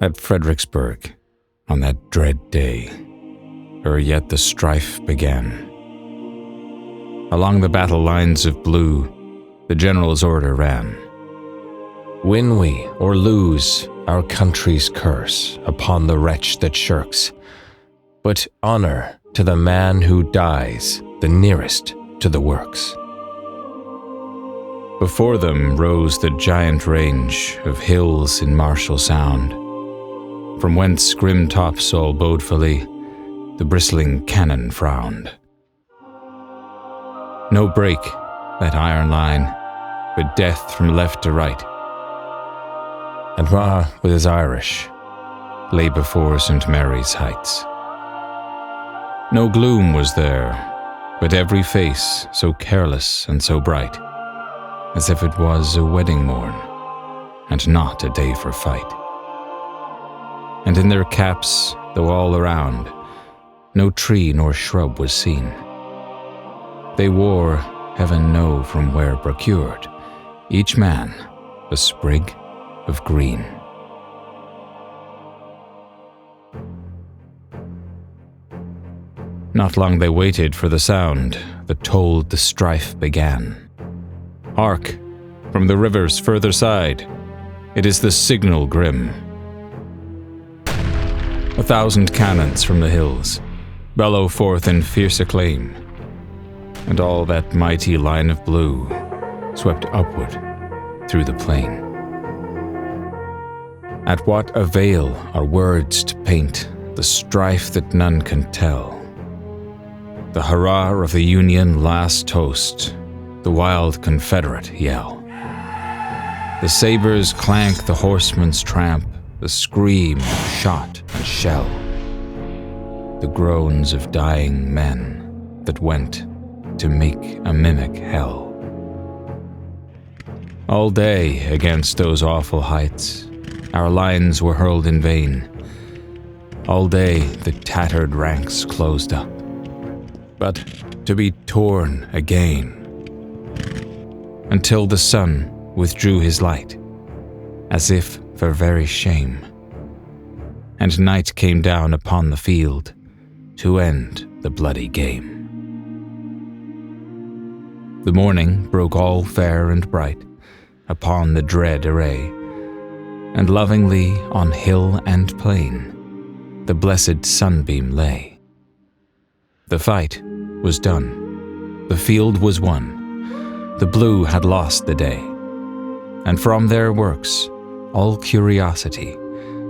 At Fredericksburg, on that dread day, ere yet the strife began, along the battle lines of blue, the general's order ran. Win we or lose, our country's curse upon the wretch that shirks, but honor to the man who dies the nearest to the works. Before them rose the giant range of hills in martial sound, from whence grim tops all bodefully the bristling cannon frowned. No break, that iron line, but death from left to right. And Ma, with his Irish, lay before St. Mary's heights. No gloom was there, but every face so careless and so bright, as if it was a wedding morn, and not a day for fight. And in their caps, though all around, no tree nor shrub was seen. They wore, heaven know from where procured, each man a sprig of green. Not long they waited for the sound that told the strife began. Hark, from the river's further side, it is the signal grim. 1,000 cannons from the hills bellow forth in fierce acclaim, and all that mighty line of blue swept upward through the plain. At what avail are words to paint the strife that none can tell? The hurrah of the Union last toast, the wild Confederate yell. The sabers clank, the horseman's tramp, the scream of shot and shell. The groans of dying men that went to make a mimic hell. All day against those awful heights, our lines were hurled in vain. All day the tattered ranks closed up, but to be torn again, until the sun withdrew his light, as if for very shame, and night came down upon the field to end the bloody game. The morning broke all fair and bright upon the dread array, and lovingly on hill and plain the blessed sunbeam lay. The fight was done, the field was won, the blue had lost the day, and from their works all curiosity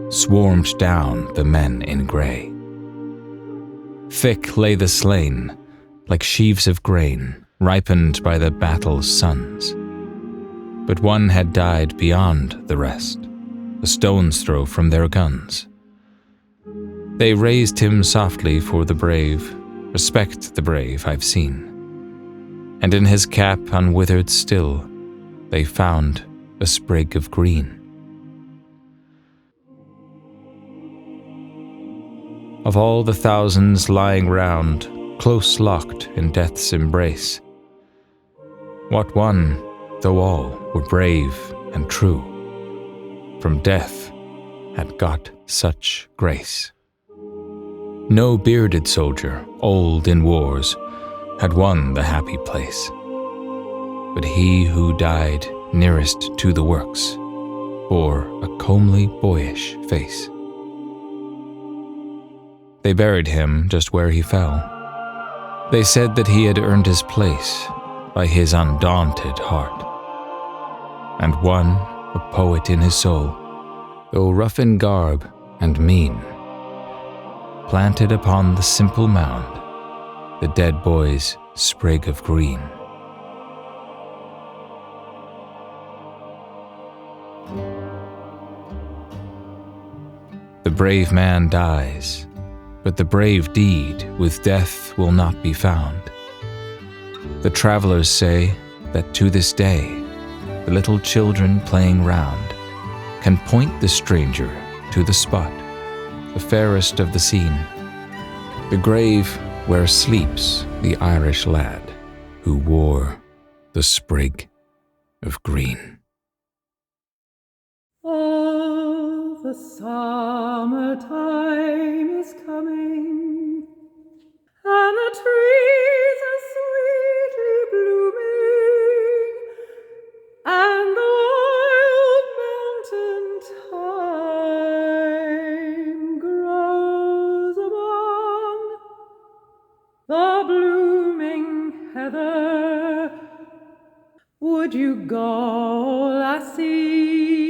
swarmed down the men in grey. Thick lay the slain, like sheaves of grain ripened by the battle's suns. But one had died beyond the rest, a stone's throw from their guns. They raised him softly for the brave, respect the brave I've seen, and in his cap unwithered still they found a sprig of green. Of all the thousands lying round, close locked in death's embrace, what one, though all were brave and true, from death had got such grace? No bearded soldier, old in wars, had won the happy place, but he who died nearest to the works bore a comely boyish face. They buried him just where he fell. They said that he had earned his place by his undaunted heart, and won a poet in his soul, though rough in garb and mean, planted upon the simple mound the dead boy's sprig of green. The brave man dies, but the brave deed with death will not be found. The travelers say that to this day, the little children playing round can point the stranger to the spot, the fairest of the scene, the grave where sleeps the Irish lad who wore the sprig of green. Of the summertime is coming, and the trees are sweetly blooming, and the wild mountain thyme grows among the blooming heather. Would you go, lassie?